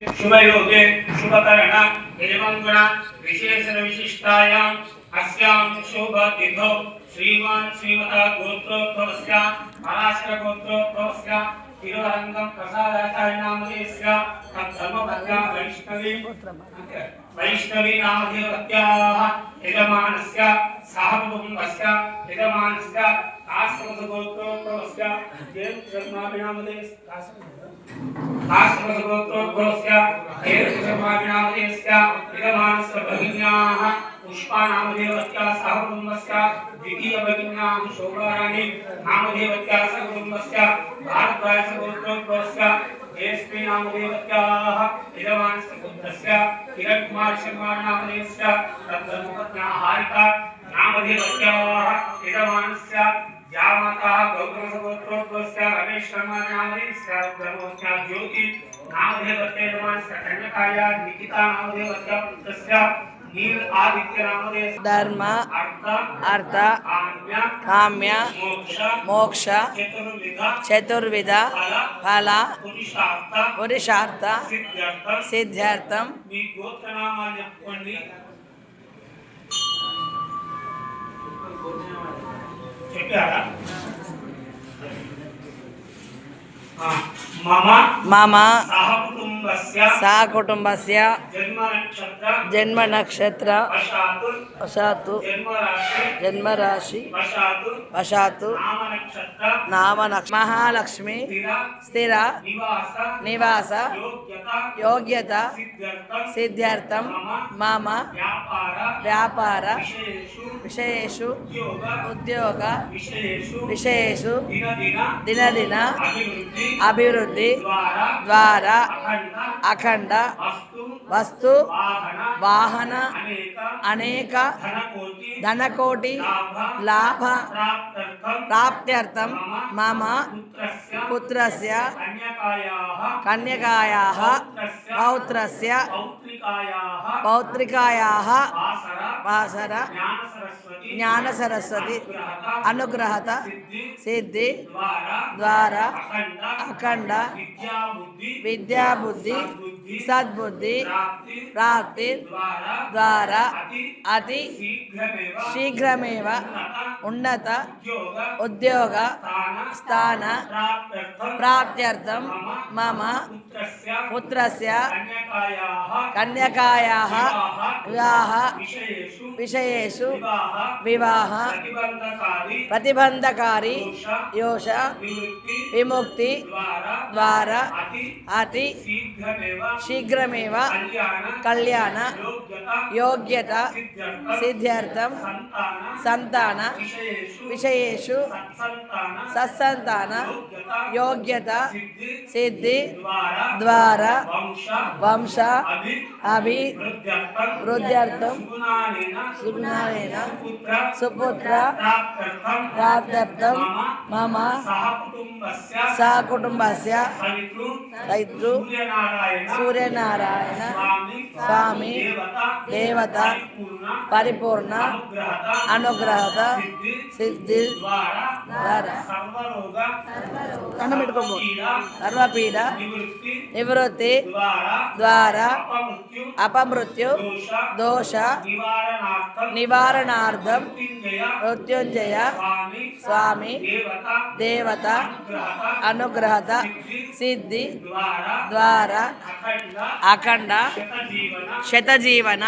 शुभयोगे शुभकरण एवं गुण विशेषण विशिष्टायाम् अस्यां शुभतिथौ श्रीमान् श्रीमता गोत्रोद्भवस्य पराशर गोत्रोद्भवस्य तिरुवरङ्गं प्रसादाचार्य नामधेयस्य तद्धर्मपत्या वैष्णवी नामधेयवत्याः यजमानस्य सहकुटुम्बस्य यजमानस्य आश्रमसगोत्रोद्भवस्य देवधर्माभिनामधेयस्य आश्रमसगोत्रोद्भवस्य देवधर्माभिनामधेयस्य यजमानस्य भगिन्याः पुष्पानामधेयवत्याः सहकुटुम्बस्य द्वितीयभगिन्याः शोभाराणी नामधेयवत्याः सहकुटुम्बस्य भारद्वाजसगोत्रोद्भवस्य एस्पी नामधेयवत्याः यजमानस्य पुत्रस्य किरणकुमार शर्मा नामधेयस्य तद्धर्मपत्न्याः हारिका नामधेयवत्याः यजमानस्य जामाता गौतमसगोत्रोद्भवस्य रमेश शर्मा नामधेयस्य धर्मवत्या ज्योति नामधेयवत्या यजमानस्य कन्यकाया निकिता नामधेयवत्या पुत्रस्य नील आदित्य नामधेयस्य धर्म अर्थ काम्य मोक्ष चतुर्विध फल पुरुषार्थ सिद्ध्यर्थम మీ గోత్రనామాలు చెప్పుకోండి. చెప్పారా? మమ సహకుటుంబస్య జన్మ నక్షత్ర వశాత్తు జన్మరాశి వశాత్తు నామ మహాలక్ష్మి స్థిర నివాస యోగ్యత సిద్ధ్యర్థం మమ వ్యాపార విషయేషు ఉద్యోగ విషయేషు దినదిన అభివృద్ధి ద్వారా అఖండ వస్తు వాహన అనేక ధనకోటి లాభ ప్రాప్త్యర్థం మమ పుత్రస్య కన్యకాయాః పౌత్రస్య పౌత్రికాయాః వాసర జ్ఞాన సరస్వతి అనుగ్రహత సిద్ధి ద్వారా అఖండ విద్యాబుద్ధి సద్బుద్ధి ప్రాప్తి ద్వారా అతి శీఘ్రమేవ ఉన్నత ఉద్యోగ స్థాన ప్రాప్త్యర్థం మమ పుత్రస్య కన్యకాయాః వివాహ విషయేషు వివాహ ప్రతిబంధకారి యోష విముక్తి ద్వారా అతి శీఘ్రమేవ కళ్యాణ యోగ్యత సిద్ధ్యర్థం సంతాన విషయేషు సత్సంతాన యోగ్యత సిద్ధి ద్వారా వంశ అభివృద్ధ్యర్థం సుజ్ఞానేన సుపుత్ర ప్రాప్త్యర్థం మమ సహకుటుంబస్య సైత్రు సూర్యనారాయణ స్వామి దేవత పరిపూర్ణ అనుగ్రహత సిద్ధి సర్వపీడ నివృత్తి ద్వారా అపమృత్యు దోష నివారణార్థం మృత్యుంజయ స్వామి దేవత అనుగ్రహత సిద్ధి ద్వారా అఖండ శతజీవన